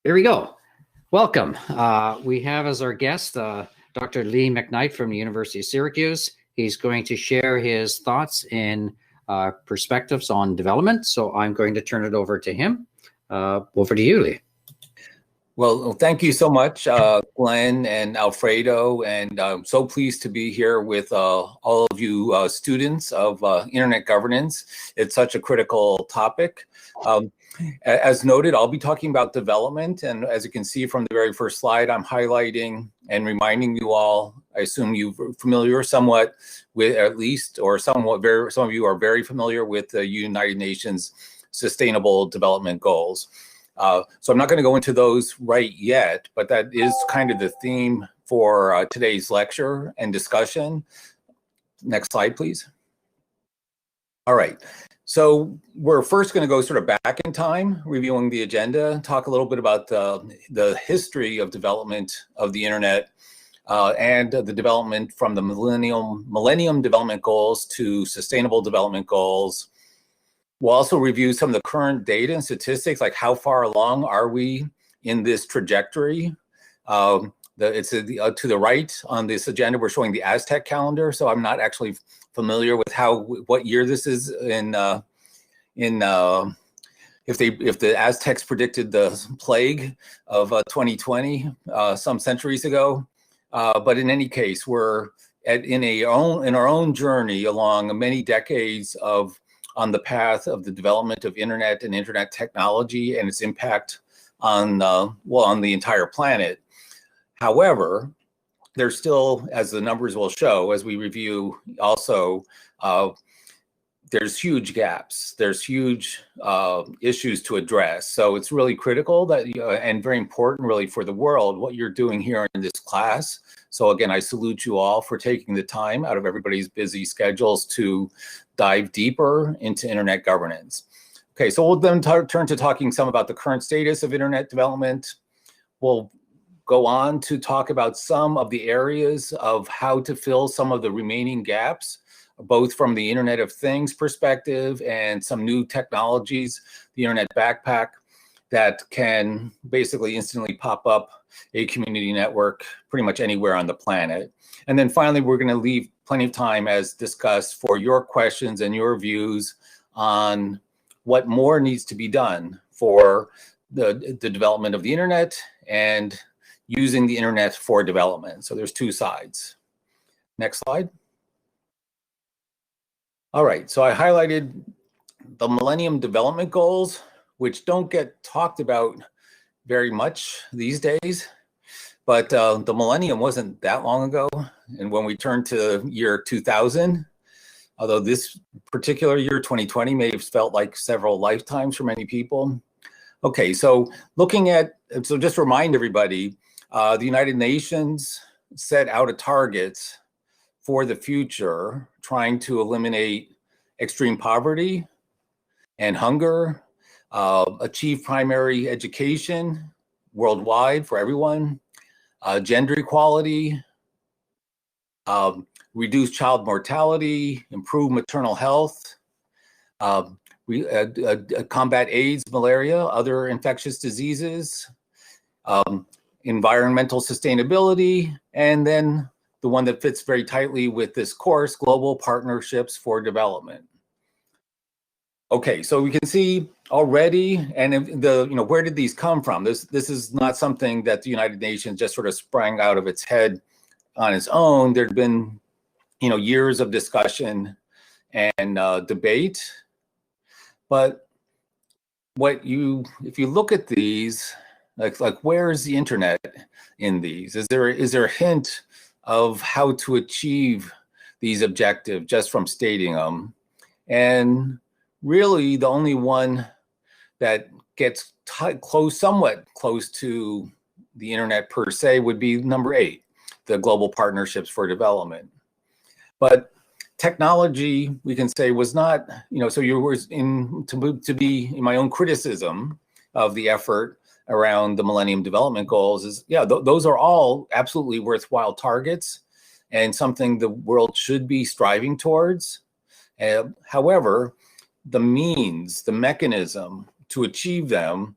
Here we go. Welcome. We have as our guest Dr. Lee McKnight from the University of Syracuse. He's going to share his thoughts and perspectives on development. So I'm going to turn it over to him. Over to you, Lee. Well, thank you so much, Glenn and Alfredo, and I'm so pleased to be here with all of you students of internet governance. It's such a critical topic. As noted, I'll be talking about development, and as you can see from the very first slide, I'm highlighting and reminding you all, I assume you're familiar somewhat with, at least, or somewhat, some of you are very familiar with the United Nations Sustainable Development Goals. So I'm not going to go into those right yet, but that is kind of the theme for today's lecture and discussion. Next slide, please. All right. So we're first going to go sort of back in time, reviewing the agenda, talk a little bit about the history of development of the internet and the development from the Millennium Development Goals to Sustainable Development Goals. We'll also review some of the current data and statistics, like how far along are we in this trajectory. It's to the right on this agenda, we're showing the Aztec calendar. So I'm not actually familiar with what year this is if the Aztecs predicted the plague of 2020 some centuries ago. But in any case, we're in our own journey along many decades on the path of the development of internet and internet technology and its impact on the entire planet. However, there's still, as the numbers will show, as we review also, there's huge gaps. There's huge issues to address. So it's really critical that, and very important really for the world, what you're doing here in this class. So again, I salute you all for taking the time out of everybody's busy schedules to dive deeper into internet governance. Okay, so we'll then turn to talking some about the current status of internet development. We'll go on to talk about some of the areas of how to fill some of the remaining gaps, both from the Internet of Things perspective and some new technologies, the Internet Backpack, that can basically instantly pop up a community network pretty much anywhere on the planet. And then finally, we're going to leave plenty of time, as discussed, for your questions and your views on what more needs to be done for the development of the internet and using the internet for development. So there's two sides. Next slide. All right, so I highlighted the Millennium Development Goals, which don't get talked about very much these days, but the millennium wasn't that long ago. And when we turn to year 2000, although this particular year, 2020, may have felt like several lifetimes for many people. Okay, so just to remind everybody, the United Nations set out a target for the future, trying to eliminate extreme poverty and hunger, achieve primary education worldwide for everyone, gender equality, reduce child mortality, improve maternal health, combat AIDS, malaria, other infectious diseases, environmental sustainability, and then the one that fits very tightly with this course, global partnerships for development. Okay, so we can see already, and where did these come from? This is not something that the United Nations just sort of sprang out of its head on its own. There'd been, years of discussion and debate. But if you look at these, like where's the internet in these? Is there a hint of how to achieve these objectives just from stating them? And really, the only one that gets somewhat close to the internet per se would be number 8, the global partnerships for development. But technology, we can say, was not, so to be in my own criticism of the effort around the Millennium Development Goals is, those are all absolutely worthwhile targets and something the world should be striving towards. However, the means, the mechanism to achieve them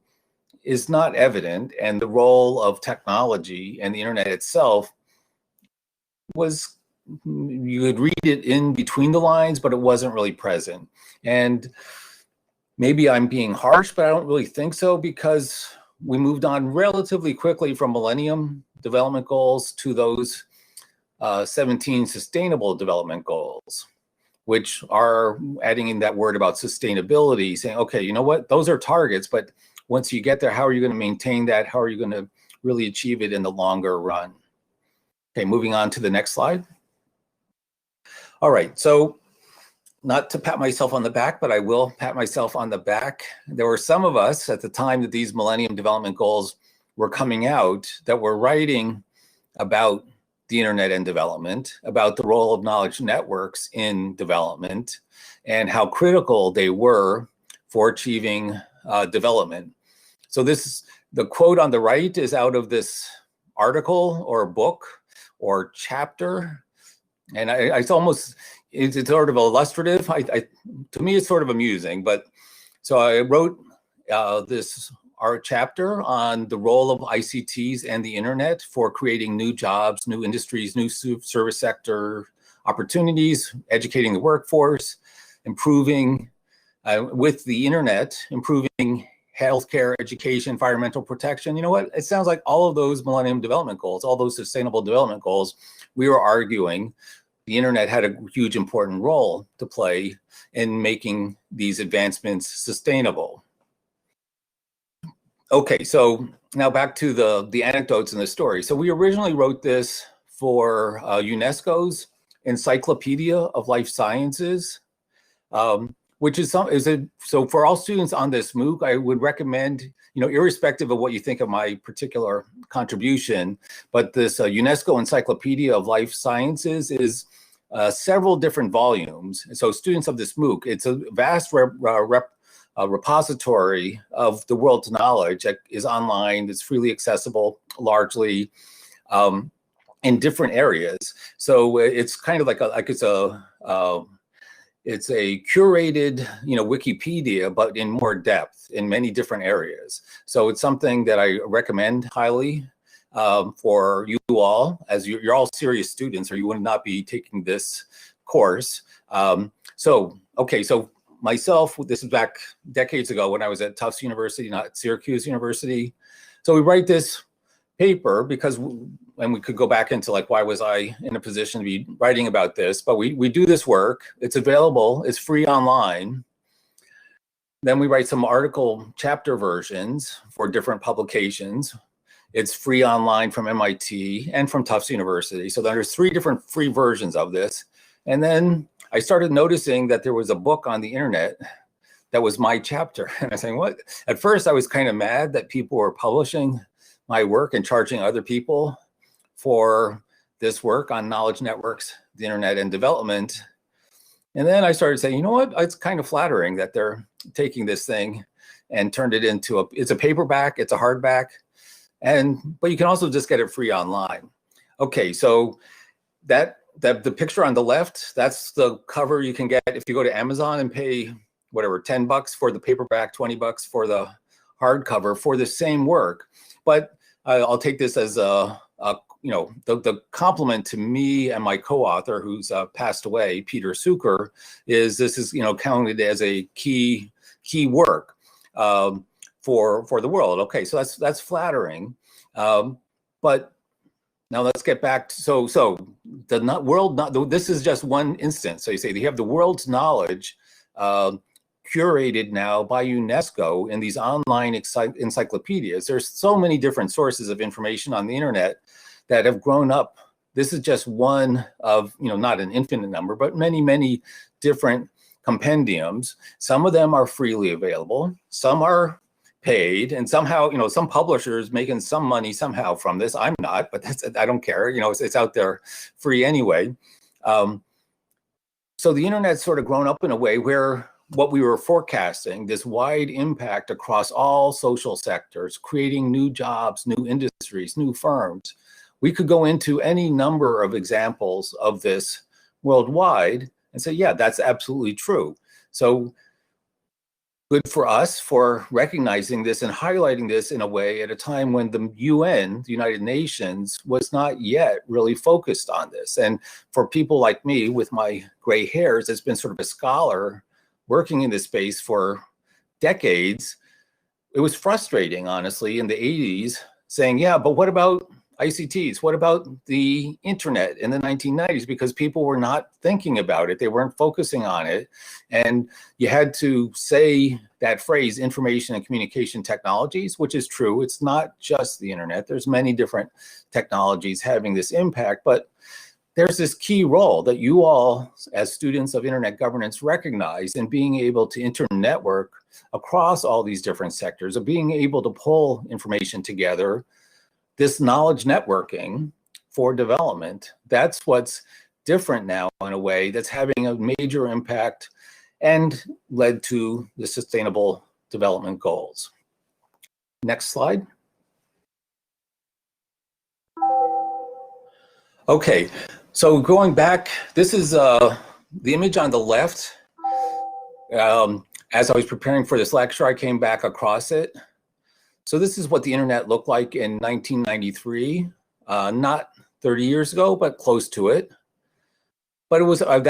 is not evident, and the role of technology and the internet itself was, you could read it in between the lines, but it wasn't really present. And maybe I'm being harsh, but I don't really think so, because we moved on relatively quickly from Millennium Development Goals to those 17 Sustainable Development Goals, which are adding in that word about sustainability, saying, okay, you know what, those are targets, but once you get there, how are you going to maintain that? How are you going to really achieve it in the longer run? Okay, moving on to the next slide. All right, so not to pat myself on the back, but I will pat myself on the back. There were some of us at the time that these Millennium Development Goals were coming out that were writing about the internet and development, about the role of knowledge networks in development, and how critical they were for achieving development. So the quote on the right is out of this article or book or chapter. And it's sort of illustrative. To me, it's sort of amusing. But so I wrote our chapter on the role of ICTs and the internet for creating new jobs, new industries, new service sector opportunities, educating the workforce, improving with the internet, improving healthcare, education, environmental protection. You know what? It sounds like all of those Millennium Development Goals, all those Sustainable Development Goals, we were arguing the internet had a huge important role to play in making these advancements sustainable. Okay, so now back to the anecdotes in the story. So we originally wrote this for UNESCO's Encyclopedia of Life Sciences, which is so for all students on this MOOC, I would recommend, irrespective of what you think of my particular contribution, but this UNESCO Encyclopedia of Life Sciences is several different volumes. So students of this MOOC, it's a vast repository of the world's knowledge that is online, it's freely accessible, largely in different areas. So it's kind of it's a curated, Wikipedia, but in more depth in many different areas. So it's something that I recommend highly for you all, as you're all serious students, or you would not be taking this course. So myself, this is back decades ago when I was at Tufts University, not Syracuse University. So we write this paper because, and we could go back into why was I in a position to be writing about this, but we do this work, it's available, it's free online. Then we write some article chapter versions for different publications. It's free online from MIT and from Tufts University. So there's 3 different free versions of this. And then I started noticing that there was a book on the internet that was my chapter. And I was saying, what? At first I was kind of mad that people were publishing my work and charging other people for this work on knowledge networks, the internet, and development. And then I started saying, you know what? It's kind of flattering that they're taking this thing and turned it into it's a paperback, it's a hardback, but you can also just get it free online. Okay, so the picture on the left, that's the cover you can get if you go to Amazon and pay whatever, $10 for the paperback, $20 for the hardcover for the same work. But I'll take this as the compliment to me and my co-author, who's passed away, Peter Suker, is this is counted as a key work for the world. Okay, so that's flattering, but now let's get back to the world. This is just one instance. So you say you have the world's knowledge curated now by UNESCO in these online encyclopedias. There's so many different sources of information on the internet that have grown up. This is just one of, not an infinite number, but many, many different compendiums. Some of them are freely available. Some are paid, and somehow, some publishers making some money somehow from this. I'm not, but I don't care. It's out there free anyway. So the internet's sort of grown up in a way where what we were forecasting, this wide impact across all social sectors, creating new jobs, new industries, new firms. We could go into any number of examples of this worldwide and say, yeah, that's absolutely true. So good for us for recognizing this and highlighting this in a way at a time when the UN, the United Nations, was not yet really focused on this. And for people like me with my gray hairs, has been sort of a scholar working in this space for decades. It was frustrating, honestly, in the 80s, saying, yeah, but what about ICTs? What about the internet in the 1990s? Because people were not thinking about it. They weren't focusing on it. And you had to say that phrase, information and communication technologies, which is true. It's not just the internet. There's many different technologies having this impact, but there's this key role that you all, as students of internet governance, recognize in being able to internetwork across all these different sectors, of being able to pull information together. This knowledge networking for development, that's what's different now in a way that's having a major impact and led to the Sustainable Development Goals. Next slide. Okay, so going back, this is the image on the left. As I was preparing for this lecture, I came back across it. So this is what the internet looked like in 1993, not 30 years ago, but close to it. But it was at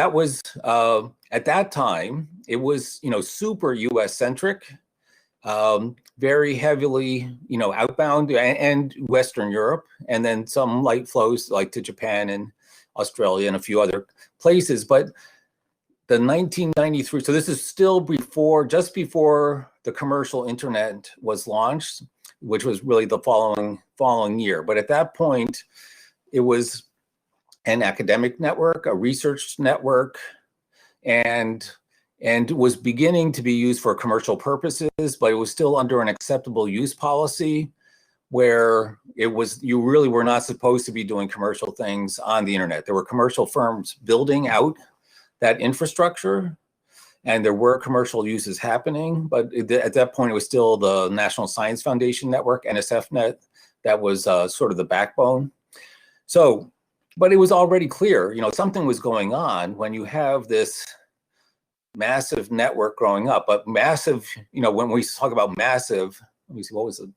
that time, it was super U.S. centric, very heavily outbound and Western Europe, and then some light flows like to Japan and Australia and a few other places. But the 1993, so this is still just before the commercial internet was launched, which was really the following year. But at that point, it was an academic network, a research network, and was beginning to be used for commercial purposes, but it was still under an acceptable use policy where you really were not supposed to be doing commercial things on the internet. There were commercial firms building out that infrastructure, and there were commercial uses happening, but at that point, it was still the National Science Foundation Network, NSFNet, that was sort of the backbone. So, but it was already clear, something was going on when you have this massive network growing up. But massive, when we talk about massive, let me see, what was it?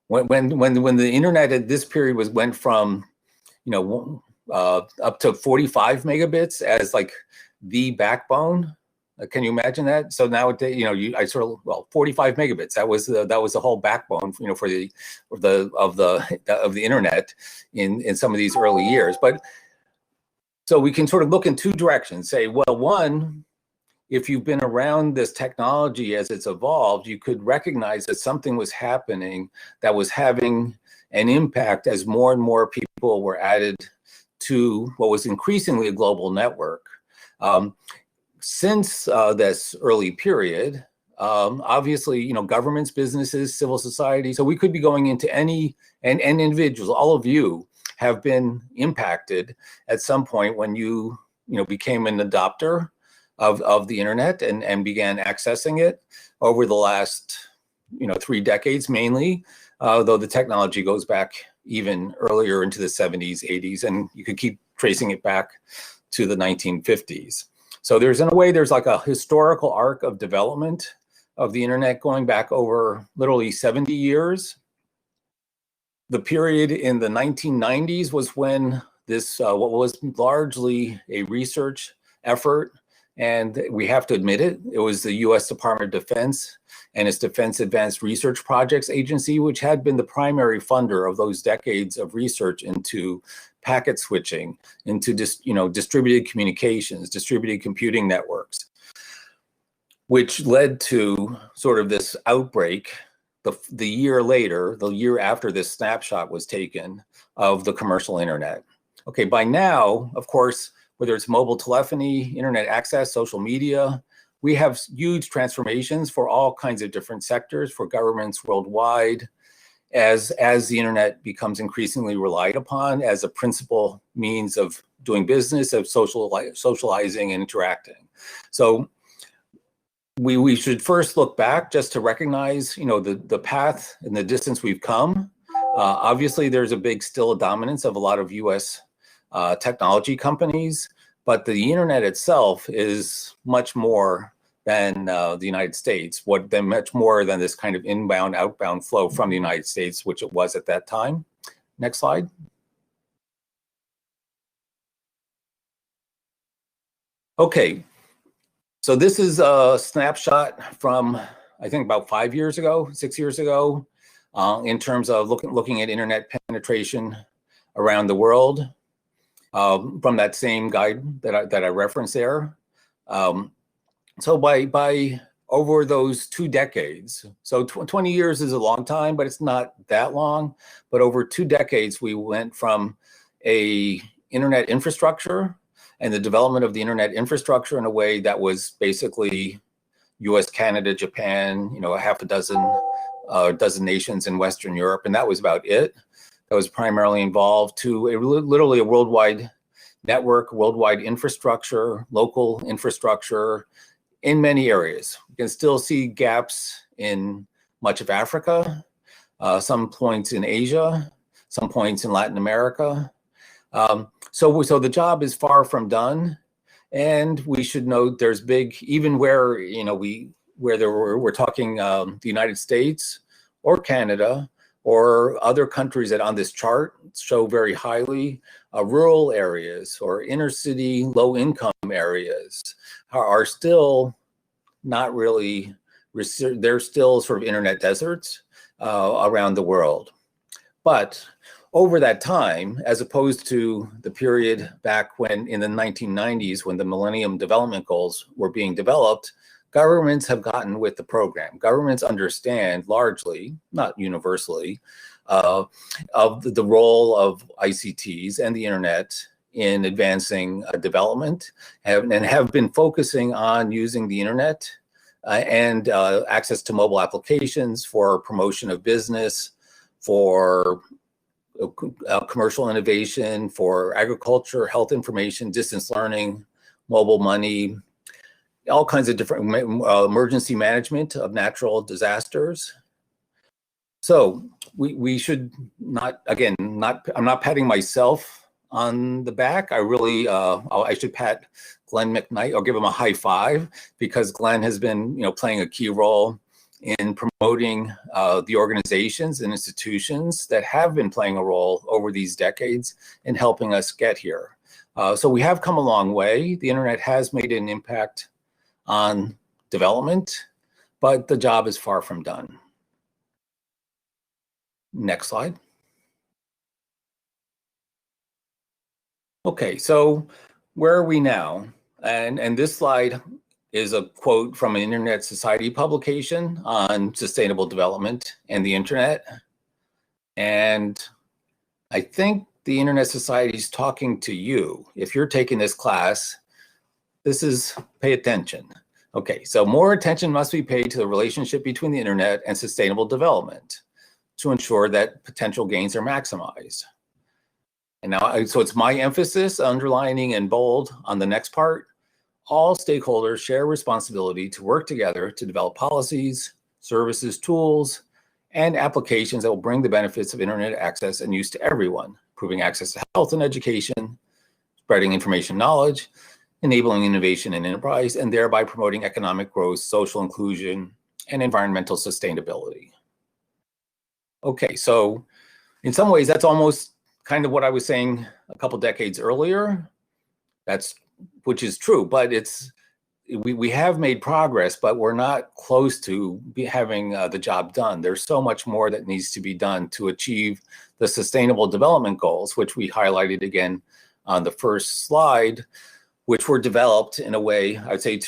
When the internet at this period went from, up to 45 megabits as like the backbone. Can you imagine that? So nowadays, 45 megabits. That was the whole backbone, for the internet in some of these early years. But so we can sort of look in two directions. Say, well, one, if you've been around this technology as it's evolved, you could recognize that something was happening that was having an impact as more and more people were added to what was increasingly a global network. Since this early period, obviously, governments, businesses, civil society, so we could be going into and individuals, all of you have been impacted at some point when you became an adopter of the internet and began accessing it over the last 3 decades mainly, though the technology goes back even earlier into the 70s, 80s, and you could keep tracing it back to the 1950s. So there's like a historical arc of development of the internet going back over literally 70 years. The period in the 1990s was when this, what was largely a research effort, and we have to admit it, it was the US Department of Defense and its Defense Advanced Research Projects Agency, which had been the primary funder of those decades of research into packet switching, into distributed communications, distributed computing networks, which led to sort of this outbreak the year later, the year after this snapshot was taken, of the commercial internet. Okay, by now, of course, whether it's mobile telephony, internet access, social media, we have huge transformations for all kinds of different sectors, for governments worldwide, as the internet becomes increasingly relied upon as a principal means of doing business, of socializing and interacting. So we should first look back just to recognize, the path and the distance we've come. Obviously, there's still a dominance of a lot of US technology companies, but the internet itself is much more than the United States, much more than this kind of inbound, outbound flow from the United States, which it was at that time. Next slide. Okay, so this is a snapshot from, I think, about 5 years ago, 6 years ago, in terms of looking at internet penetration around the world, from that same guide that I referenced there. So by over those 2 decades, so 20 years is a long time, but it's not that long. But over 2 decades, we went from a internet infrastructure and the development of the internet infrastructure in a way that was basically US, Canada, Japan, a half a dozen nations in Western Europe, and that was about it. That was primarily involved to literally a worldwide network, worldwide infrastructure, local infrastructure in many areas. You can still see gaps in much of Africa, some points in Asia, some points in Latin America. So the job is far from done, and we should note there's even where we're talking the United States or Canada or other countries that on this chart show very highly, rural areas or inner city low income areas are still not really, they're still sort of internet deserts around the world. But over that time, as opposed to the period back when in the 1990s, when the Millennium Development Goals were being developed, governments have gotten with the program. Governments understand largely, not universally, of the role of ICTs and the internet in advancing development, and have been focusing on using the internet and access to mobile applications for promotion of business, for commercial innovation, for agriculture, health information, distance learning, mobile money, all kinds of different emergency management of natural disasters. So we should not, again, I'm not patting myself on the back. I should pat Glenn McKnight. I'll give him a high five, because Glenn has been playing a key role in promoting the organizations and institutions that have been playing a role over these decades in helping us get here. So we have come a long way. The internet has made an impact on development, but the job is far from done. Next slide. Okay, so where are we now? And this slide is a quote from an Internet Society publication on sustainable development and the internet. And I think the Internet Society is talking to you. If you're taking this class, pay attention. Okay, so more attention must be paid to the relationship between the internet and sustainable development to ensure that potential gains are maximized. And now, so it's my emphasis, underlining in bold on the next part. All stakeholders share responsibility to work together to develop policies, services, tools, and applications that will bring the benefits of internet access and use to everyone, improving access to health and education, spreading information knowledge, enabling innovation and enterprise, and thereby promoting economic growth, social inclusion, and environmental sustainability. Okay, so in some ways, that's almost kind of what I was saying a couple decades earlier. Which is true, but we have made progress, but we're not close to having the job done. There's so much more that needs to be done to achieve the Sustainable Development Goals, which we highlighted again on the first slide, which were developed in a way, I'd say,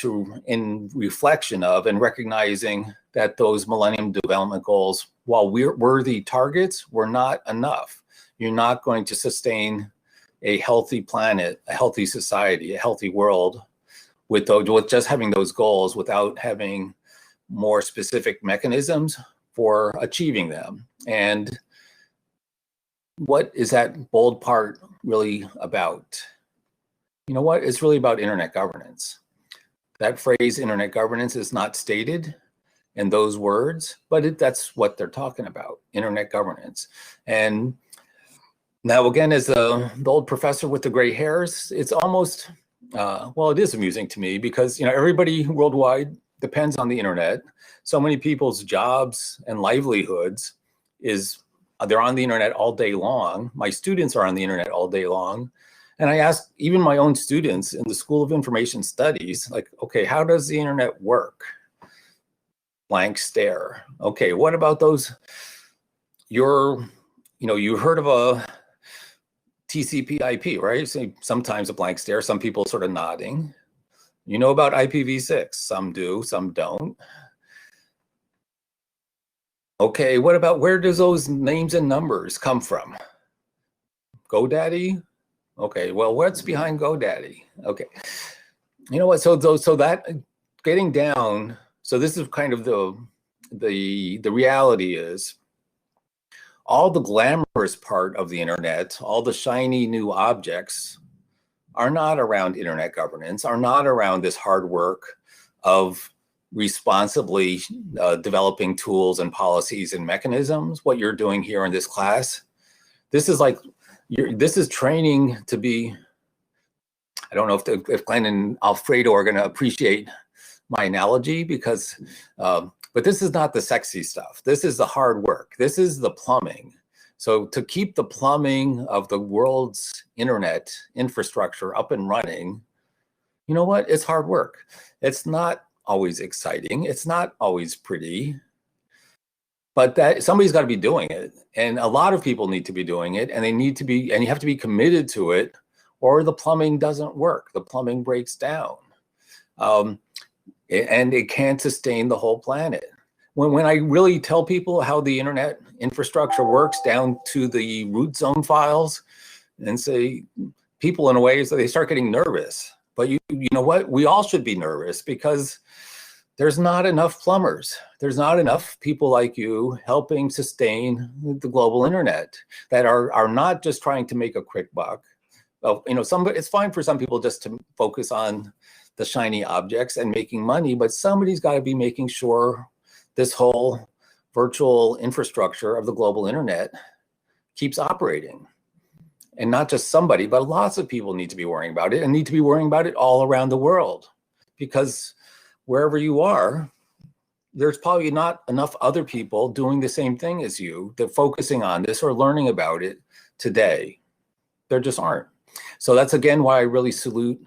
in reflection of and recognizing that those Millennium Development Goals, while worthy targets, were not enough. You're not going to sustain a healthy planet, a healthy society, a healthy world with just having those goals without having more specific mechanisms for achieving them. And what is that bold part really about? You know what? It's really about internet governance. That phrase, internet governance, is not stated in those words, but that's what they're talking about, internet governance. And now, again, as the old professor with the gray hairs, it's almost, well, it is amusing to me because, everybody worldwide depends on the internet. So many people's jobs and livelihoods they're on the internet all day long. My students are on the internet all day long. And I ask even my own students in the School of Information Studies, like, okay, how does the internet work? Blank stare. Okay, what about those, you heard of a TCP IP, right? So sometimes a blank stare, some people sort of nodding. You know about IPv6, some do, some don't. Okay, what about, where does those names and numbers come from? GoDaddy? Okay, well, what's behind GoDaddy? Okay, you know what, so that getting down, so this is kind of the reality is, all the glamorous part of the internet, all the shiny new objects are not around internet governance, are not around this hard work of responsibly developing tools and policies and mechanisms. What you're doing here in this class, this is like, this is training to be, I don't know if Glenn and Alfredo are gonna appreciate my analogy, because, but this is not the sexy stuff. This is the hard work. This is the plumbing. So to keep the plumbing of the world's internet infrastructure up and running, you know what? It's hard work. It's not always exciting. It's not always pretty, but that somebody's got to be doing it. And a lot of people need to be doing it, and they need to be, and you have to be committed to it, or the plumbing doesn't work. The plumbing breaks down. And it can't sustain the whole planet. When I really tell people how the internet infrastructure works down to the root zone files, and say, people in a way, so they start getting nervous. But you know what? We all should be nervous, because there's not enough plumbers. There's not enough people like you helping sustain the global internet that are not just trying to make a quick buck. Well, it's fine for some people just to focus on the shiny objects and making money, but somebody's got to be making sure this whole virtual infrastructure of the global internet keeps operating. And not just somebody, but lots of people need to be worrying about it, and need to be worrying about it all around the world. Because wherever you are, there's probably not enough other people doing the same thing as you, that focusing on this or learning about it today. There just aren't. So that's again why I really salute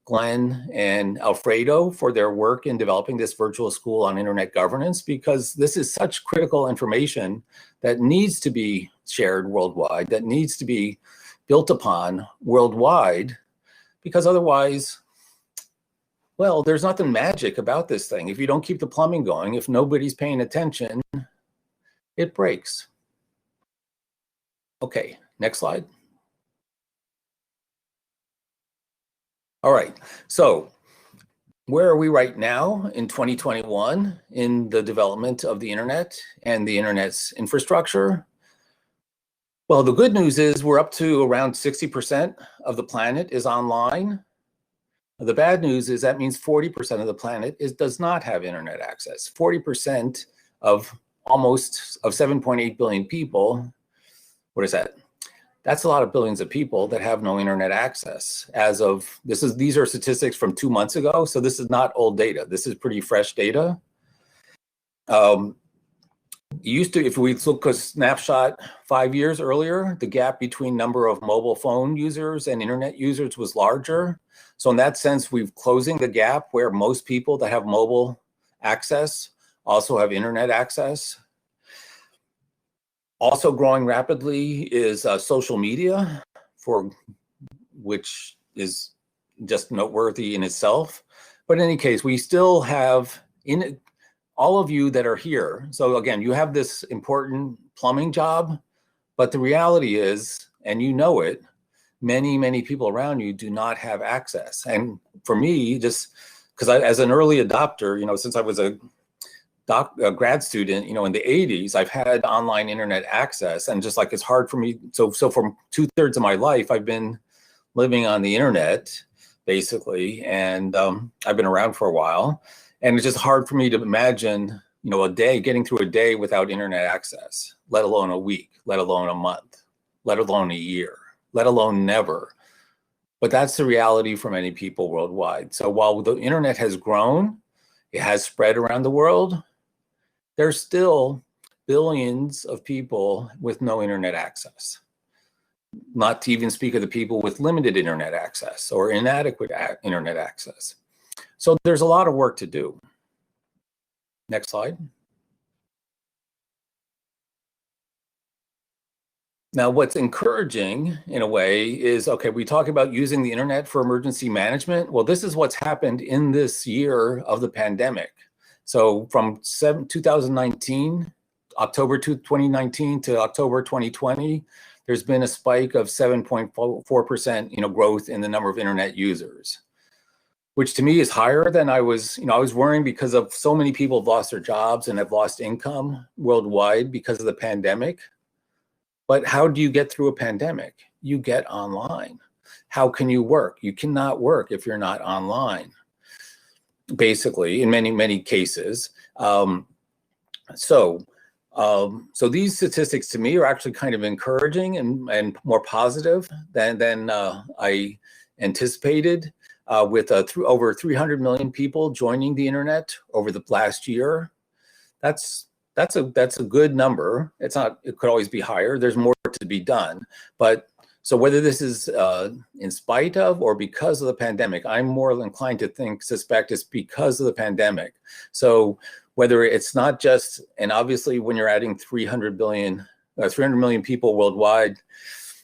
Glenn and Alfredo for their work in developing this virtual school on internet governance, because this is such critical information that needs to be shared worldwide, that needs to be built upon worldwide, because otherwise, well, there's nothing magic about this thing. If you don't keep the plumbing going, if nobody's paying attention, it breaks. Okay, next slide. All right, so where are we right now in 2021 in the development of the internet and the internet's infrastructure? Well, the good news is we're up to around 60% of the planet is online. The bad news is that means 40% of the planet does not have internet access. 40% of 7.8 billion people, what is that? That's a lot of billions of people that have no internet access. As of, these are statistics from 2 months ago, so this is not old data. This is pretty fresh data. Used to, if we look a snapshot 5 years earlier, the gap between number of mobile phone users and internet users was larger. So in that sense, we're closing the gap where most people that have mobile access also have internet access. Also growing rapidly is social media, which is just noteworthy in itself. But in any case, we still have, all of you that are here, so again, you have this important plumbing job, but the reality is, and you know it, many, many people around you do not have access. And for me, just because as an early adopter, since I was a grad student, in the 80s, I've had online internet access, and just like it's hard for me. So for 2/3 of my life, I've been living on the internet, basically, and I've been around for a while. And it's just hard for me to imagine, getting through a day without internet access, let alone a week, let alone a month, let alone a year, let alone never. But that's the reality for many people worldwide. So while the internet has grown It has spread around the world. There's still billions of people with no internet access, not to even speak of the people with limited internet access or inadequate internet access. So there's a lot of work to do. Next slide. Now, what's encouraging in a way is, okay, we talk about using the internet for emergency management. Well, this is what's happened in this year of the pandemic. So from 2019, October 2019 to October 2020, there's been a spike of 7.4% growth in the number of internet users, which to me is higher than I was worrying, because of so many people have lost their jobs and have lost income worldwide because of the pandemic. But how do you get through a pandemic? You get online. How can you work? You cannot work if you're not online, basically, in many, many cases. So these statistics to me are actually kind of encouraging and more positive than I anticipated, with over 300 million people joining the internet over the last year. That's a good number. It could always be higher. There's more to be done. But so whether this is in spite of or because of the pandemic, I'm more inclined to suspect it's because of the pandemic. So whether it's not just, and obviously when you're adding 300 million people worldwide,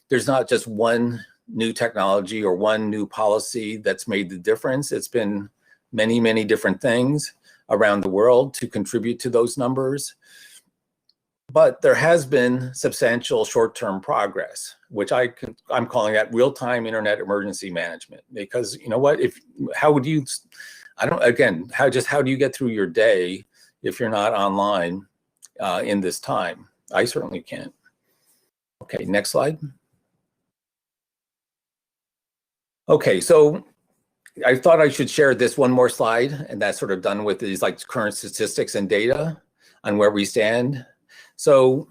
there's not just one new technology or one new policy that's made the difference. It's been many, many different things around the world to contribute to those numbers. But there has been substantial short-term progress, which I'm calling that real-time internet emergency management. Because you know what, how do you get through your day if you're not online in this time? I certainly can't. Okay, next slide. Okay, so I thought I should share this one more slide, and that's sort of done with these current statistics and data on where we stand. So,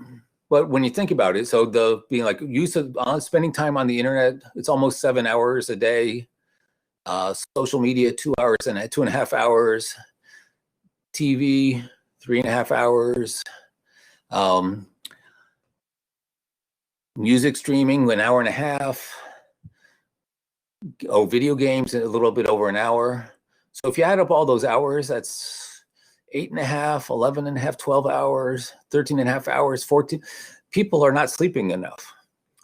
but when you think about it, so the being use of spending time on the internet, it's almost 7 hours a day. Social media, 2 hours and 2.5 hours. TV, 3.5 hours. Music streaming, 1.5 hours. Video games, a little bit over an hour. So if you add up all those hours, that's 8.5, 11.5, 12 hours, 13.5 hours, 14. People are not sleeping enough.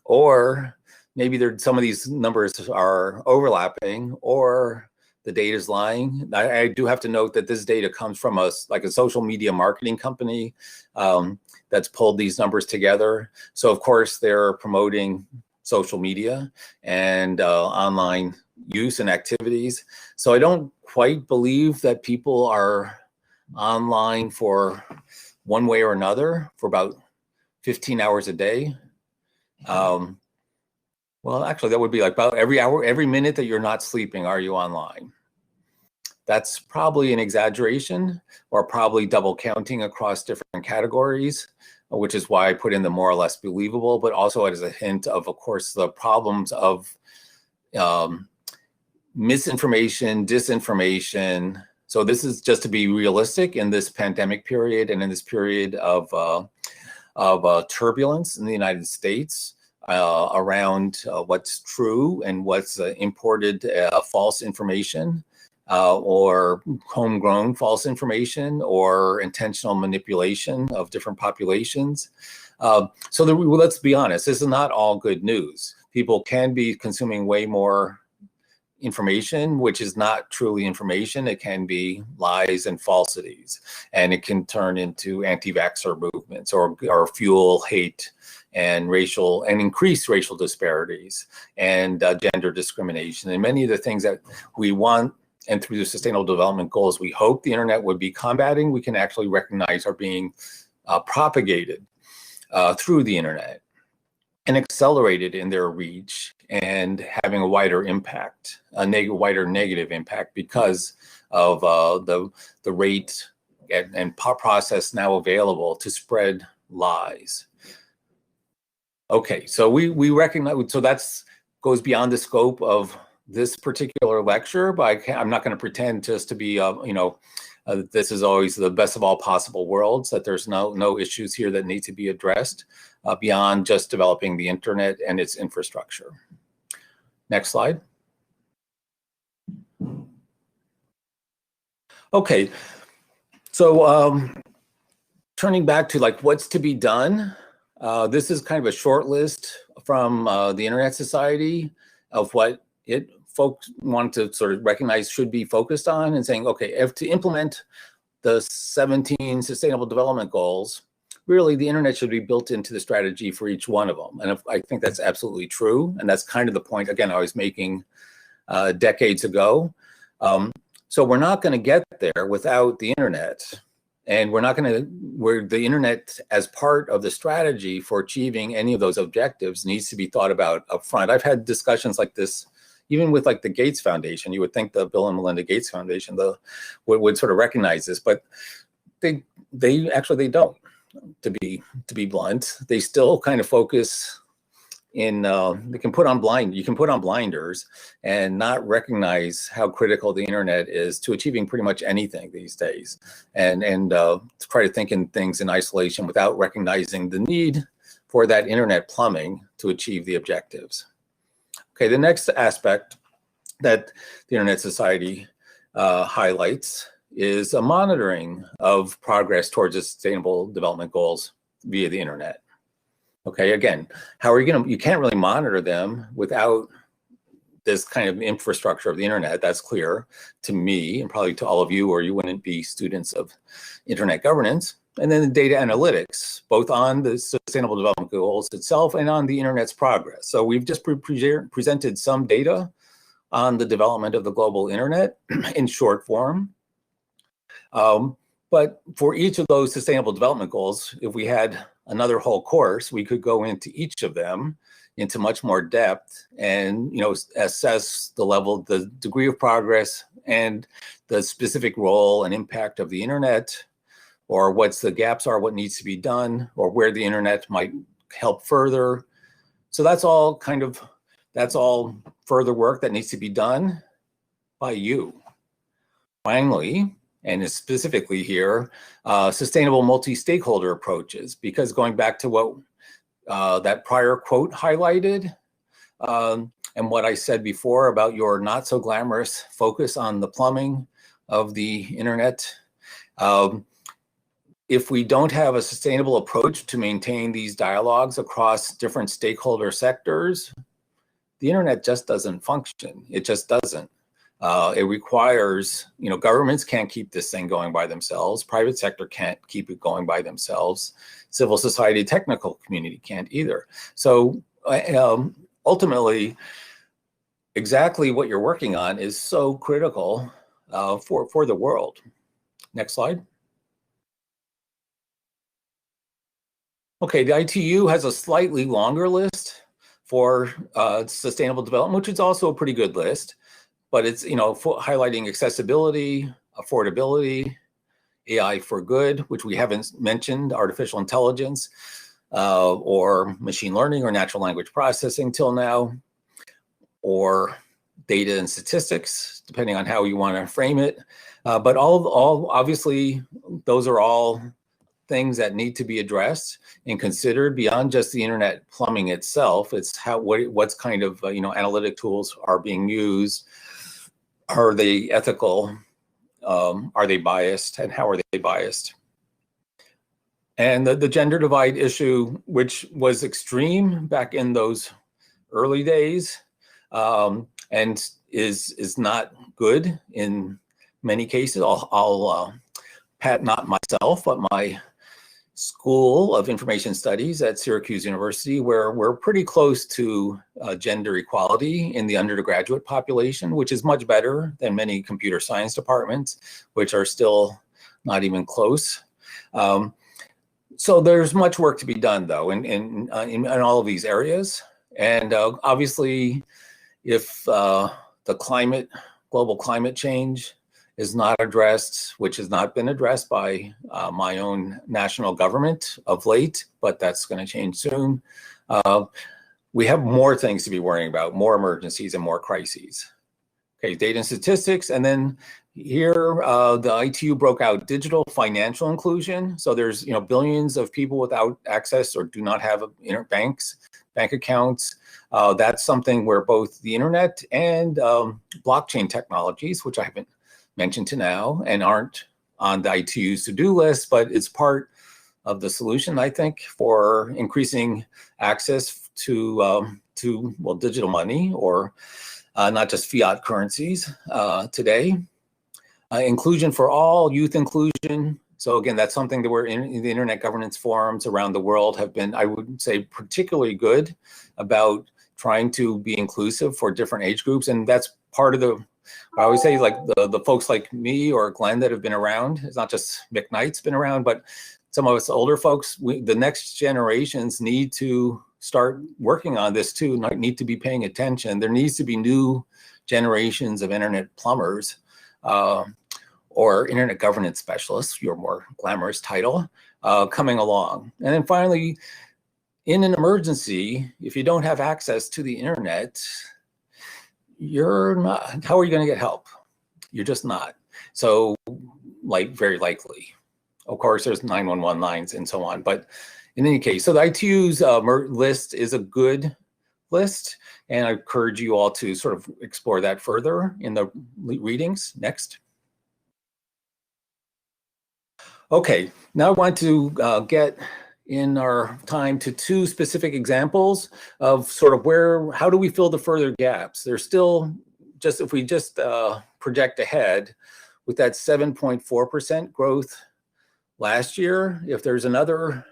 Or maybe some of these numbers are overlapping, or the data is lying. I do have to note that this data comes from a social media marketing company that's pulled these numbers together. So of course they're promoting social media and online use and activities. So I don't quite believe that people are online for one way or another for about 15 hours a day. Well, actually, that would be about every hour, every minute that you're not sleeping, are you online? That's probably an exaggeration, or probably double counting across different categories, which is why I put in the more or less believable, but also as a hint of course, the problems of misinformation, disinformation. So this is just to be realistic in this pandemic period and in this period of turbulence in the United States around what's true and what's imported false information. Or homegrown false information, or intentional manipulation of different populations. So let's be honest, this is not all good news. People can be consuming way more information, which is not truly information. It can be lies and falsities, and it can turn into anti-vaxxer movements or fuel hate and increase racial disparities and gender discrimination, and many of the things that we want. And through the Sustainable Development Goals, we hope the internet would be combating, we can actually recognize are being propagated through the internet and accelerated in their reach and having a wider impact, wider negative impact because of the rate and process now available to spread lies. Okay, so we recognize, so that's goes beyond the scope of this particular lecture, but I'm not going to pretend just to be This is always the best of all possible worlds, that there's no issues here that need to be addressed beyond just developing the internet and its infrastructure. Next slide. Okay, so turning back to like what's to be done, this is kind of a short list from the Internet Society of what folks want to sort of recognize should be focused on, and saying, okay, if to implement the 17 Sustainable Development Goals, really the internet should be built into the strategy for each one of them. And I think that's absolutely true. And that's kind of the point, again, I was making decades ago. So we're not going to get there without the internet. And we're not going to, where the internet as part of the strategy for achieving any of those objectives needs to be thought about up front. I've had discussions like this, even with like the Gates Foundation. You would think the Bill and Melinda Gates Foundation would sort of recognize this, but they don't, to be blunt. They still kind of focus in, you can put on blinders and not recognize how critical the internet is to achieving pretty much anything these days, and try to think in things in isolation without recognizing the need for that internet plumbing to achieve the objectives. Okay, the next aspect that the Internet Society highlights is a monitoring of progress towards the Sustainable Development Goals via the internet. Okay, again, how are you going to, you can't really monitor them without this kind of infrastructure of the internet. That's clear to me and probably to all of you, or you wouldn't be students of internet governance. And then the data analytics, both on the Sustainable Development Goals itself and on the internet's progress. So we've just presented some data on the development of the global internet in short form. But for each of those Sustainable Development Goals, if we had another whole course, we could go into each of them into much more depth and, assess the level, the degree of progress and the specific role and impact of the internet, or what's the gaps are, what needs to be done, or where the internet might help further. So that's all further work that needs to be done by you. Finally, and specifically here, sustainable multi-stakeholder approaches, because going back to what that prior quote highlighted, and what I said before about your not so glamorous focus on the plumbing of the internet, if we don't have a sustainable approach to maintain these dialogues across different stakeholder sectors, the internet just doesn't function. It just doesn't. It requires, governments can't keep this thing going by themselves. Private sector can't keep it going by themselves. Civil society, technical community can't either. So ultimately, exactly what you're working on is so critical for the world. Next slide. Okay, the ITU has a slightly longer list for sustainable development, which is also a pretty good list. But it's, highlighting accessibility, affordability, AI for good, which we haven't mentioned, artificial intelligence, or machine learning or natural language processing till now, or data and statistics, depending on how you want to frame it. But all obviously, those are all things that need to be addressed and considered beyond just the internet plumbing itself. It's what's kind of analytic tools are being used. Are they ethical? Are they biased? And how are they biased? And the gender divide issue, which was extreme back in those early days, and is not good in many cases. I'll pat not myself, but my School of Information Studies at Syracuse University, where we're pretty close to gender equality in the undergraduate population, which is much better than many computer science departments, which are still not even close. So there's much work to be done, though, in all of these areas. And obviously, if the global climate change is not addressed, which has not been addressed by my own national government of late, but that's going to change soon. We have more things to be worrying about, more emergencies and more crises. Okay, data and statistics, and then Here, the ITU broke out digital financial inclusion. So there's billions of people without access or do not have bank accounts. That's something where both the internet and blockchain technologies, which I haven't mentioned to now and aren't on the ITU's to-do list, but it's part of the solution, I think, for increasing access to digital money, or not just fiat currencies today. Inclusion for all, youth inclusion. So again, that's something that we're in the internet governance forums around the world have been, I would say, particularly good about trying to be inclusive for different age groups. And that's part of I always say, like the folks like me or Glenn that have been around. It's not just McKnight's been around, but some of us older folks, the next generations need to start working on this too, need to be paying attention. There needs to be new generations of internet plumbers or internet governance specialists, your more glamorous title, coming along. And then finally, in an emergency, if you don't have access to the internet, how are you going to get help? You're just not. So, very likely. Of course, there's 911 lines and so on. But in any case, so the ITU's list is a good list. And I encourage you all to sort of explore that further in the readings. Next. Okay, now I want to get in our time to two specific examples of sort of how do we fill the further gaps? There's still, if we just project ahead with that 7.4% growth last year, if there's another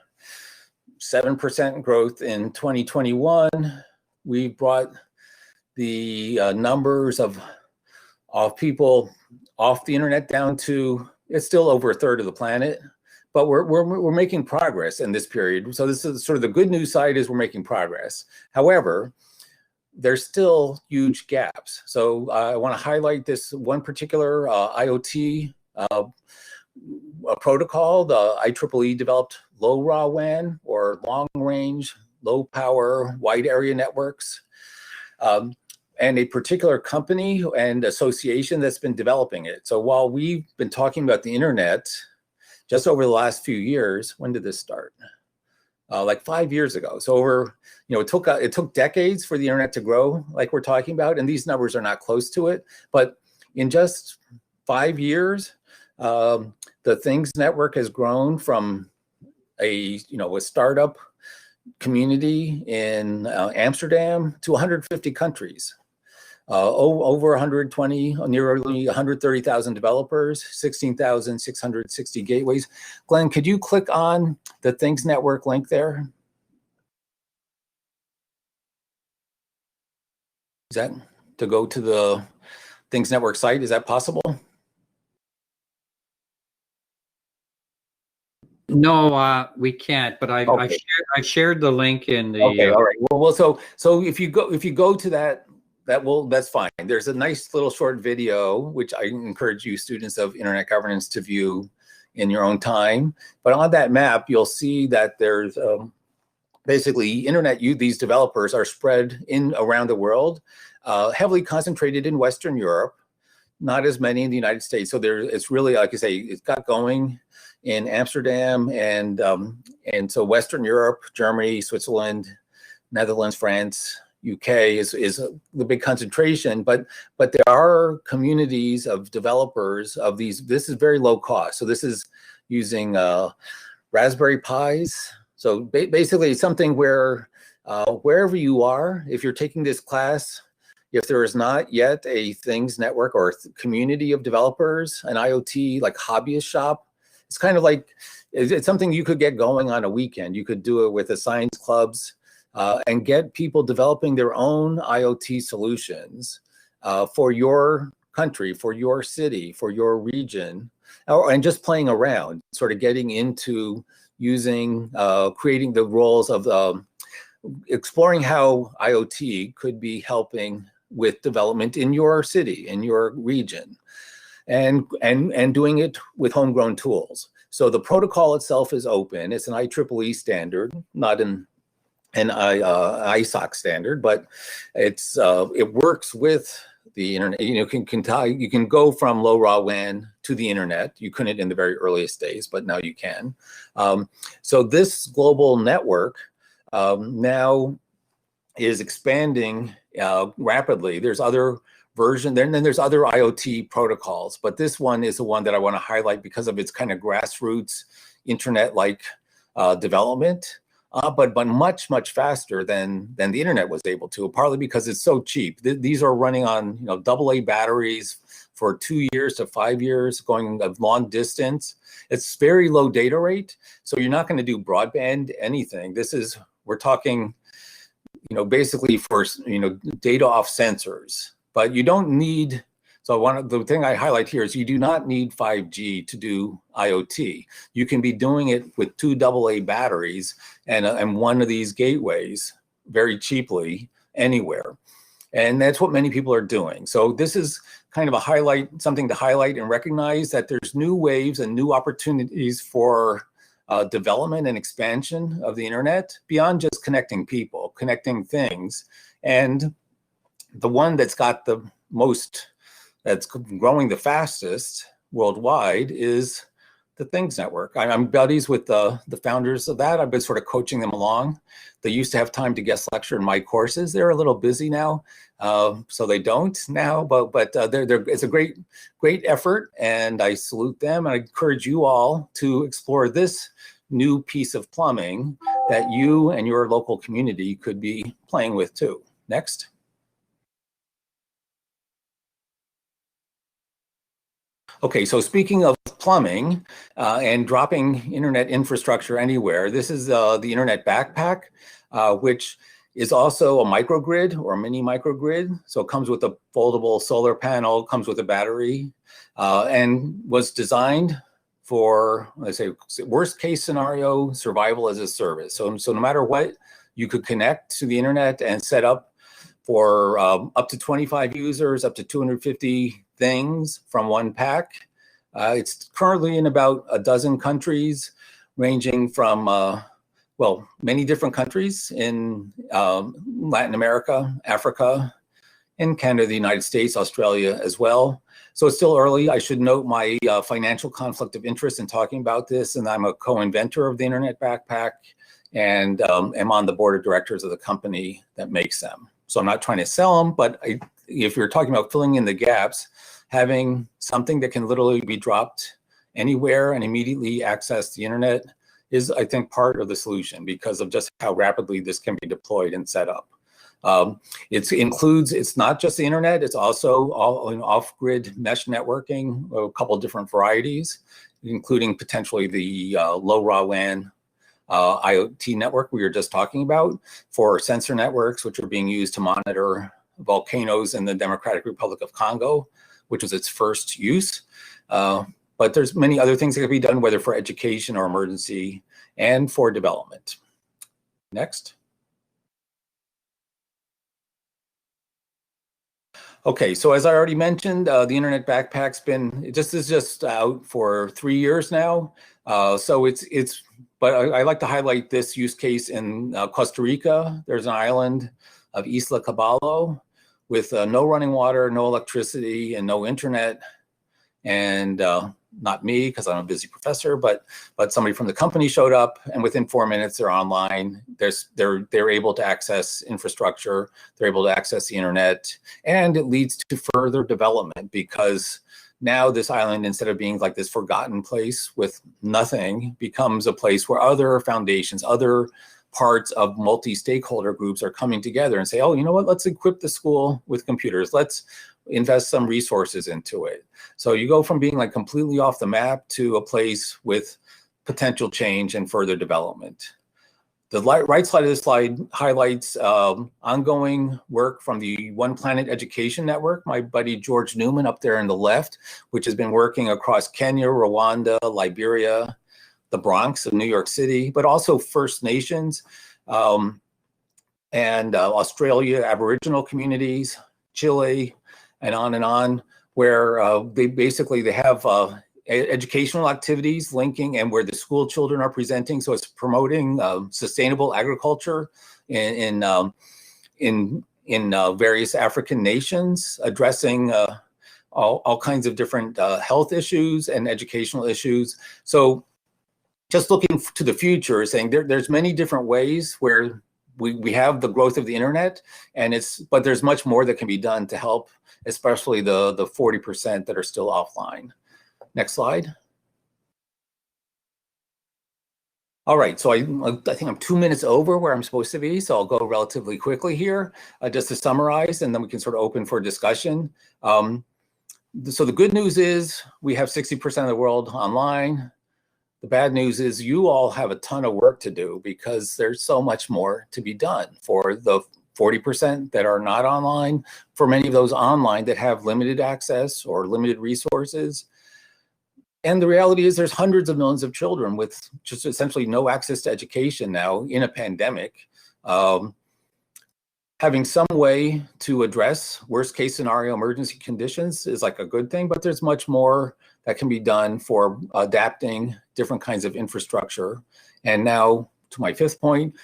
7% growth in 2021, we brought the numbers of people off the internet down to, it's still over a third of the planet, but we're making progress in this period. So this is sort of the good news side, is we're making progress. However, there's still huge gaps. So I want to highlight this one particular IoT protocol. The IEEE developed LoRaWAN, or long range, low power, wide area networks. And a particular company and association that's been developing it. So while we've been talking about the internet just over the last few years, when did this start? Like 5 years ago. So it took decades for the internet to grow, like we're talking about, and these numbers are not close to it. But in just 5 years, the Things Network has grown from a startup community in Amsterdam to 150 countries. Over 120, nearly 130,000 developers, 16,660 gateways. Glenn, could you click on the Things Network link there? Is that to go to the Things Network site? Is that possible? No, we can't. But I've shared the link in the. Okay, all right. Well, so if you go to that. That's fine. There's a nice little short video, which I encourage you students of internet governance to view in your own time. But on that map, you'll see that there's basically these developers are spread around the world, heavily concentrated in Western Europe, not as many in the United States. So it's really, like I say, it's got going in Amsterdam and so Western Europe, Germany, Switzerland, Netherlands, France, UK is the big concentration, but there are communities of developers of these. This is very low cost. So this is using Raspberry Pis. So basically something where wherever you are, if you're taking this class, if there is not yet a Things Network or community of developers, an IoT like hobbyist shop, it's kind of like, it's something you could get going on a weekend. You could do it with the science clubs. And get people developing their own IoT solutions for your country, for your city, for your region, and just playing around, sort of getting into using, creating the roles of exploring how IoT could be helping with development in your city, in your region, and doing it with homegrown tools. So the protocol itself is open. It's an IEEE standard, not an ISOC standard, but it works with the internet. You know, you can go from low raw WAN to the internet. You couldn't in the very earliest days, but now you can. So this global network now is expanding rapidly. There's other version, then there's other IoT protocols, but this one is the one that I want to highlight because of its kind of grassroots internet-like development. But much faster than the internet was able to, partly because it's so cheap. These are running on AA batteries for 2 years to 5 years, going a long distance. It's very low data rate, so you're not going to do broadband anything. We're talking, basically for data off sensors, but you don't need. So the thing I highlight here is you do not need 5G to do IoT. You can be doing it with 2 AA batteries and one of these gateways very cheaply anywhere. And that's what many people are doing. So this is kind of something to highlight and recognize that there's new waves and new opportunities for development and expansion of the internet beyond just connecting people, connecting things. And the one that's got the most, that's growing the fastest worldwide is the Things Network. I'm buddies with the founders of that. I've been sort of coaching them along. They used to have time to guest lecture in my courses. They're a little busy now, so they don't now. But it's a great effort, and I salute them. And I encourage you all to explore this new piece of plumbing that you and your local community could be playing with too. Next. Okay, so speaking of plumbing and dropping internet infrastructure anywhere, this is the Internet Backpack, which is also a microgrid or a mini microgrid. So it comes with a foldable solar panel, comes with a battery, and was designed for, let's say, worst case scenario, survival as a service. So no matter what, you could connect to the internet and set up for up to 25 users, up to 250 things from one pack. It's currently in about a dozen countries, ranging from, many different countries in Latin America, Africa, and Canada, the United States, Australia as well. So it's still early. I should note my financial conflict of interest in talking about this, and I'm a co-inventor of the Internet Backpack and am on the board of directors of the company that makes them. So I'm not trying to sell them, but if you're talking about filling in the gaps, having something that can literally be dropped anywhere and immediately access the internet is, I think, part of the solution because of just how rapidly this can be deployed and set up. It's not just the internet, it's also all off-grid mesh networking, a couple of different varieties, including potentially the low raw WAN IoT network we were just talking about for sensor networks, which are being used to monitor volcanoes in the Democratic Republic of Congo, which was its first use. But there's many other things that can be done, whether for education or emergency and for development. Next. Okay, so as I already mentioned, the Internet Backpack's is just out for 3 years now. But I like to highlight this use case in Costa Rica. There's an island of Isla Caballo with no running water, no electricity, and no internet. And not me, because I'm a busy professor, but somebody from the company showed up, and within 4 minutes they're online. They're able to access infrastructure, they're able to access the internet, and it leads to further development because now this island, instead of being like this forgotten place with nothing, becomes a place where other foundations, other parts of multi-stakeholder groups are coming together and say, oh, you know what, let's equip the school with computers. Let's invest some resources into it. So you go from being like completely off the map to a place with potential change and further development. The right side of the slide highlights ongoing work from the One Planet Education Network, my buddy George Newman up there on the left, which has been working across Kenya, Rwanda, Liberia, the Bronx of New York City, but also First Nations and Australia, Aboriginal communities, Chile, and on, where they have educational activities linking and where the school children are presenting. So it's promoting sustainable agriculture in in various African nations, addressing all kinds of different health issues and educational issues. So just looking to the future, saying there's many different ways where we have the growth of the internet, but there's much more that can be done to help, especially the 40% that are still offline. Next slide. All right, so I think I'm 2 minutes over where I'm supposed to be, so I'll go relatively quickly here just to summarize, and then we can sort of open for discussion. So the good news is we have 60% of the world online. The bad news is you all have a ton of work to do because there's so much more to be done for the 40% that are not online, for many of those online that have limited access or limited resources. And the reality is there's hundreds of millions of children with just essentially no access to education now in a pandemic. Having some way to address worst case scenario emergency conditions is like a good thing, but there's much more that can be done for adapting different kinds of infrastructure. And now to my fifth point,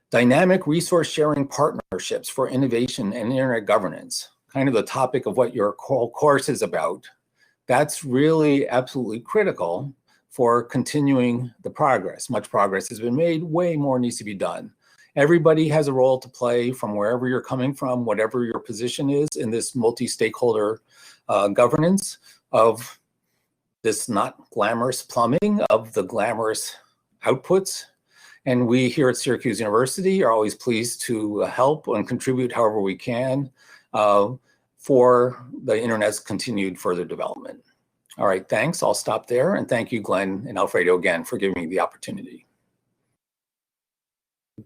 dynamic resource sharing partnerships for innovation and internet governance, kind of the topic of what your whole course is about. That's really absolutely critical for continuing the progress. Much progress has been made, way more needs to be done. Everybody has a role to play from wherever you're coming from, whatever your position is in this multi-stakeholder governance of this not glamorous plumbing of the glamorous outputs. And we here at Syracuse University are always pleased to help and contribute however we can for the internet's continued further development. All right, thanks. I'll stop there. And thank you, Glenn and Alfredo, again, for giving me the opportunity.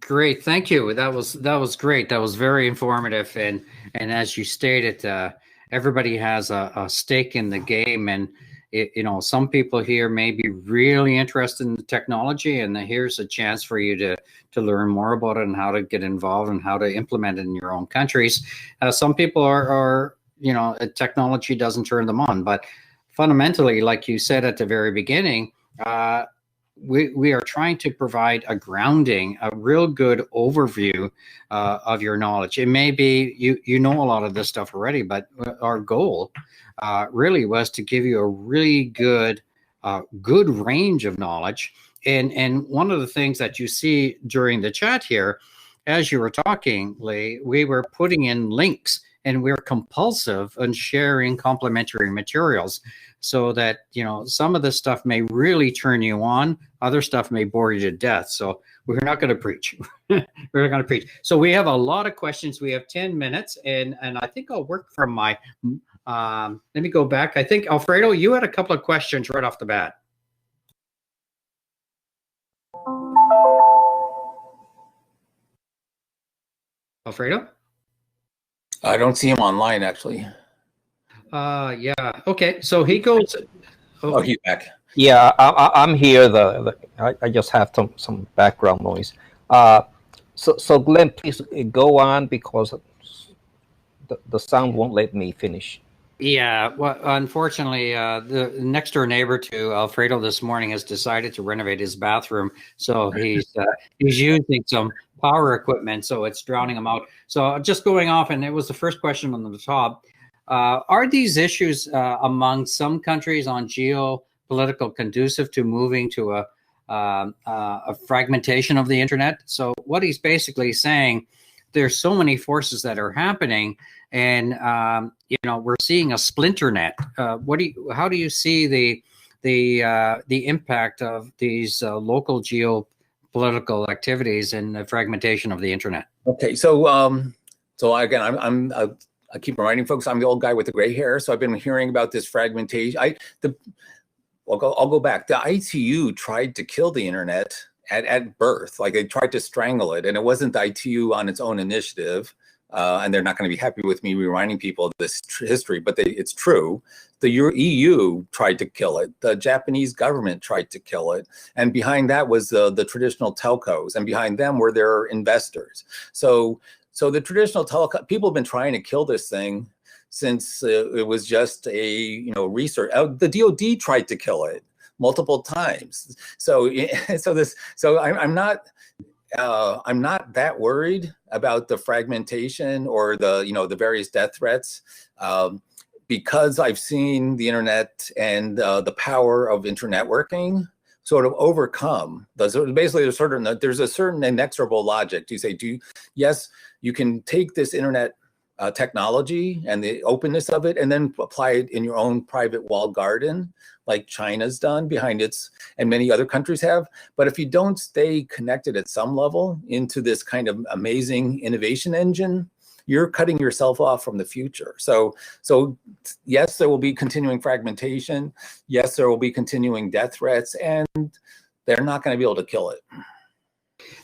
Great, thank you. That was great. That was very informative, and as you stated, everybody has a stake in the game, and some people here may be really interested in the technology, and here's a chance for you to learn more about it and how to get involved and how to implement it in your own countries. Some people are technology doesn't turn them on, but fundamentally, like you said at the very beginning, we are trying to provide a grounding, a real good overview of your knowledge. It may be you know a lot of this stuff already, but our goal really was to give you a really good range of knowledge. And one of the things that you see during the chat here, as you were talking, Lee, we were putting in links, and we're compulsive on sharing complementary materials, so that some of this stuff may really turn you on, other stuff may bore you to death. So we're not going to preach. We're not going to preach. So we have a lot of questions. We have 10 minutes, and I think I'll work from my. Let me go back. I think Alfredo, you had a couple of questions right off the bat. Alfredo? I don't see him online, actually. Yeah. Okay. So he goes. Oh, he's back. Yeah, I'm here. I just have some background noise. So Glenn, please go on, because the sound won't let me finish. Yeah, well, unfortunately, the next door neighbor to Alfredo this morning has decided to renovate his bathroom, so he's using some power equipment, so it's drowning him out. So just going off, and it was the first question on the top. Are these issues among some countries on geopolitical conducive to moving to a fragmentation of the internet? So what he's basically saying, there's so many forces that are happening, and we're seeing a splinter net. How do you see the impact of these local geopolitical activities and the fragmentation of the internet? Okay, so again, I keep reminding folks I'm the old guy with the gray hair, so I've been hearing about this fragmentation. I'll go back. The ITU tried to kill the internet at birth, like they tried to strangle it, and it wasn't the ITU on its own initiative. And they're not going to be happy with me reminding people of this history, but it's true. The EU tried to kill it. The Japanese government tried to kill it. And behind that was the traditional telcos, and behind them were their investors. So the traditional telco people have been trying to kill this thing since it was just a research. The DoD tried to kill it multiple times. So I'm not. I'm not that worried about the fragmentation or the various death threats, because I've seen the internet and the power of internetworking sort of overcome. Basically, there's a certain inexorable logic. You say, yes, you can take this internet technology and the openness of it and then apply it in your own private walled garden, like China's done behind its, and many other countries have. But if you don't stay connected at some level into this kind of amazing innovation engine, you're cutting yourself off from the future. So yes, there will be continuing fragmentation. Yes, there will be continuing death threats, and they're not going to be able to kill it.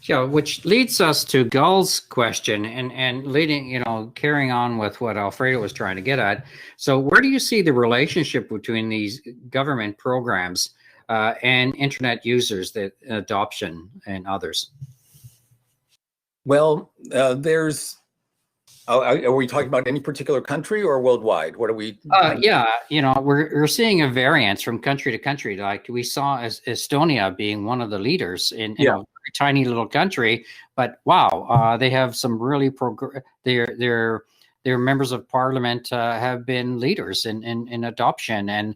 Yeah, which leads us to Gull's question and leading, carrying on with what Alfredo was trying to get at. So where do you see the relationship between these government programs and internet users, the adoption and others? Well, are we talking about any particular country or worldwide? What are we? Yeah, we're seeing a variance from country to country. Like we saw Estonia being one of the leaders in a very tiny little country, but wow, they have some really their members of parliament have been leaders in adoption, and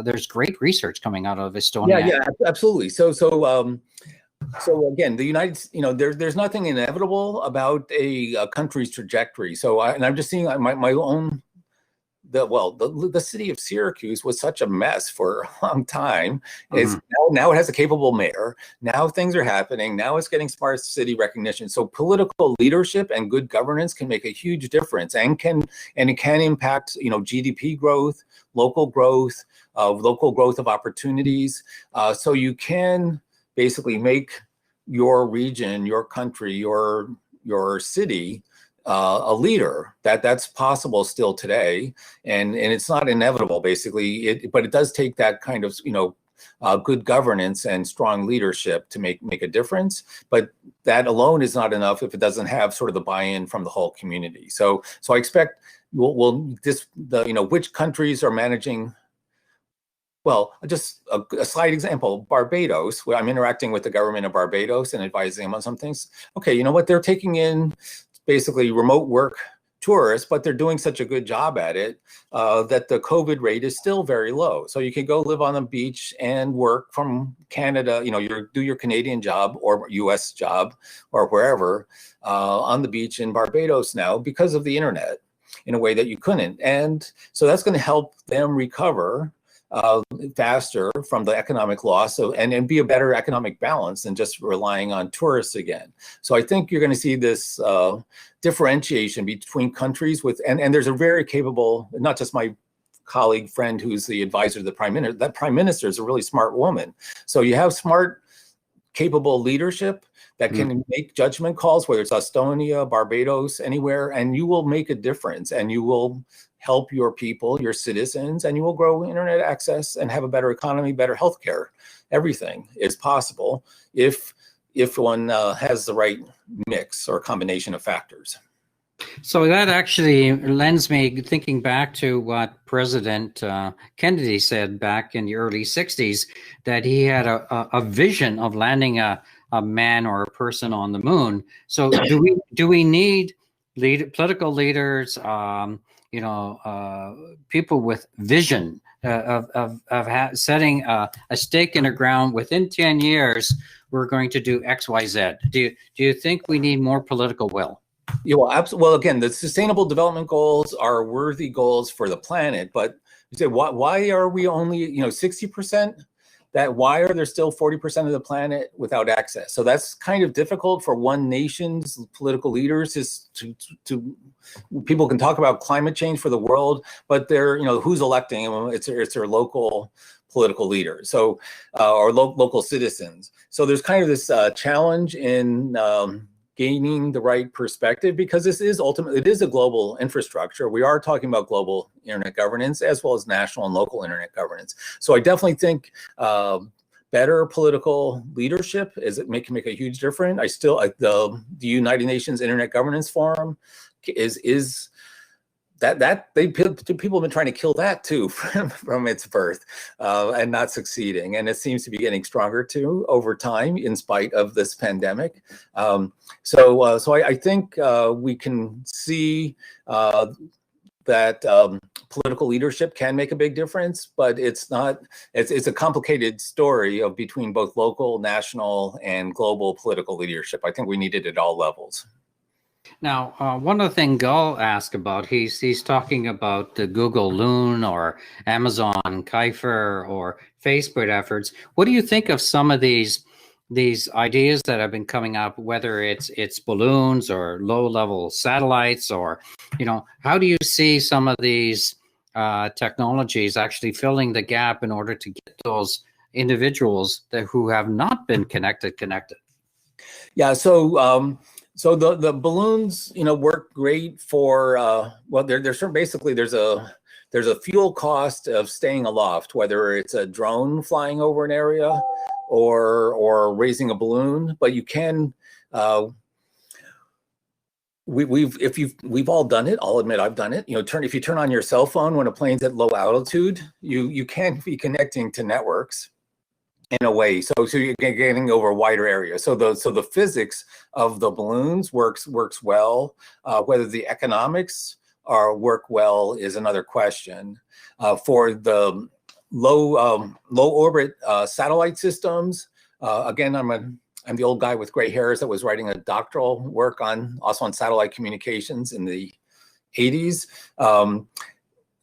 there's great research coming out of Estonia. Yeah, absolutely. So again, the there's nothing inevitable about a country's trajectory. So I'm just seeing my own, the city of Syracuse was such a mess for a long time. It's now it has a capable mayor. Now things are happening. Now it's getting smart city recognition. So political leadership and good governance can make a huge difference, and it can impact GDP growth, local growth of opportunities. So you can basically make your region, your country, your city a leader. That's possible still today, and it's not inevitable. Basically, but it does take that kind of good governance and strong leadership to make a difference. But that alone is not enough if it doesn't have sort of the buy-in from the whole community. So I expect which countries are managing. Well, just a slight example, Barbados, where I'm interacting with the government of Barbados and advising them on some things. Okay, you know what? They're taking in basically remote work tourists, but they're doing such a good job at it that the COVID rate is still very low. So you can go live on the beach and work from Canada, do your Canadian job or US job or wherever on the beach in Barbados now because of the internet in a way that you couldn't. And so that's going to help them recover faster from the economic loss, and be a better economic balance than just relying on tourists again. So I think you're going to see this differentiation between countries and there's a very capable, not just my colleague friend who's the advisor to the prime minister, that prime minister is a really smart woman. So you have smart, capable leadership that can make judgment calls, whether it's Estonia, Barbados, anywhere, and you will make a difference, and you will help your people, your citizens, and you will grow internet access and have a better economy, better healthcare. Everything is possible if one has the right mix or combination of factors. So that actually lends me thinking back to what President Kennedy said back in the early 60s, that he had a vision of landing a man or a person on the moon. So do we need political leaders, people with vision of setting a stake in the ground within 10 years, we're going to do X, Y, Z. Do you think we need more political will? Yeah, well, absolutely. Well, again, the Sustainable Development Goals are worthy goals for the planet, but you say, why are we only 60%? Why are there still 40% of the planet without access? So that's kind of difficult for one nation's political leaders to people can talk about climate change for the world, but they're, who's electing them? It's their local political leaders. So, or local citizens. So there's kind of this challenge in gaining the right perspective, because this is ultimately, it is a global infrastructure. We are talking about global internet governance as well as national and local internet governance. So I definitely think better political leadership can make a huge difference. The United Nations Internet Governance Forum people have been trying to kill that too from its birth, and not succeeding. And it seems to be getting stronger too over time, in spite of this pandemic. So I think we can see that political leadership can make a big difference, but it's a complicated story of between both local, national, and global political leadership. I think we need it at all levels. Now, one other thing Gull asked about, he's talking about the Google Loon or Amazon Kuiper or Facebook efforts. What do you think of some of these ideas that have been coming up, whether it's balloons or low-level satellites, or, how do you see some of these technologies actually filling the gap in order to get those individuals who have not been connected? Yeah, so the balloons, work great for basically there's a fuel cost of staying aloft, whether it's a drone flying over an area or raising a balloon. But you can we've all done it. I'll admit I've done it. If you turn on your cell phone when a plane's at low altitude, you can be connecting to networks in a way, so you're getting over a wider area. So the physics of the balloons works well. Whether the economics work well is another question. For the low orbit satellite systems, again, I'm the old guy with gray hairs that was writing a doctoral work also on satellite communications in the 80s.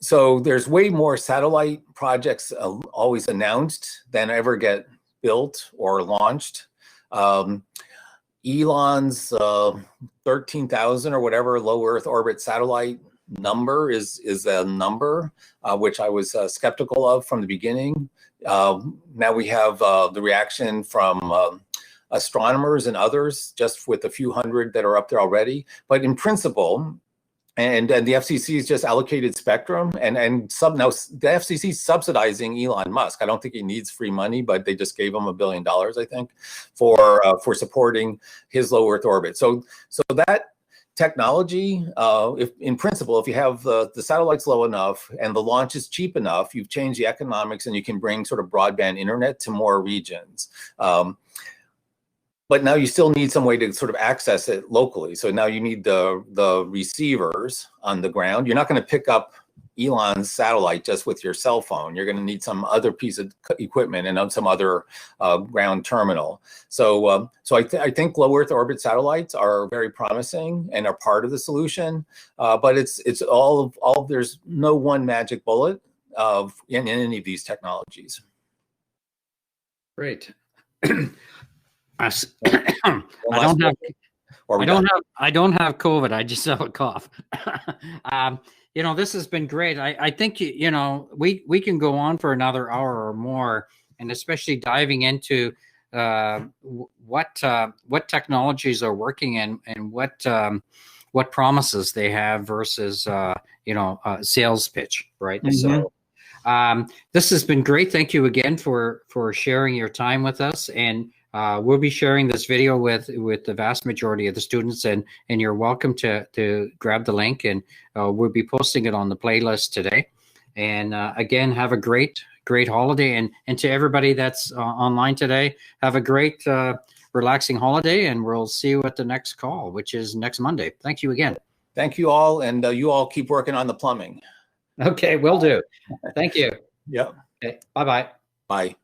So there's way more satellite projects always announced than ever get built or launched. Elon's 13,000 or whatever low Earth orbit satellite number is a number which I was skeptical of from the beginning. Now we have the reaction from astronomers and others, just with a few hundred that are up there already. But in principle, and the FCC's just allocated spectrum, and now the FCC's subsidizing Elon Musk. I don't think he needs free money, but they just gave him $1 billion, I think, for supporting his low Earth orbit. So that technology, if in principle, if you have the satellites low enough and the launch is cheap enough, you've changed the economics and you can bring sort of broadband internet to more regions. But now you still need some way to sort of access it locally. So now you need the receivers on the ground. You're not going to pick up Elon's satellite just with your cell phone. You're going to need some other piece of equipment and some other ground terminal. So I think low Earth orbit satellites are very promising and are part of the solution. But it's all there's no one magic bullet in any of these technologies. Great. I don't have COVID. I just have a cough. This has been great. I think, we can go on for another hour or more, and especially diving into what technologies are working and what promises they have versus, sales pitch, right? Mm-hmm. So this has been great. Thank you again for sharing your time with us. And we'll be sharing this video with the vast majority of the students, and you're welcome to grab the link, and we'll be posting it on the playlist today. And again, have a great holiday, and to everybody that's online today, have a great relaxing holiday, and we'll see you at the next call, which is next Monday. Thank you again. Thank you all, and you all keep working on the plumbing. Okay, will do. Thank you. Yep. Okay, bye-bye. Bye.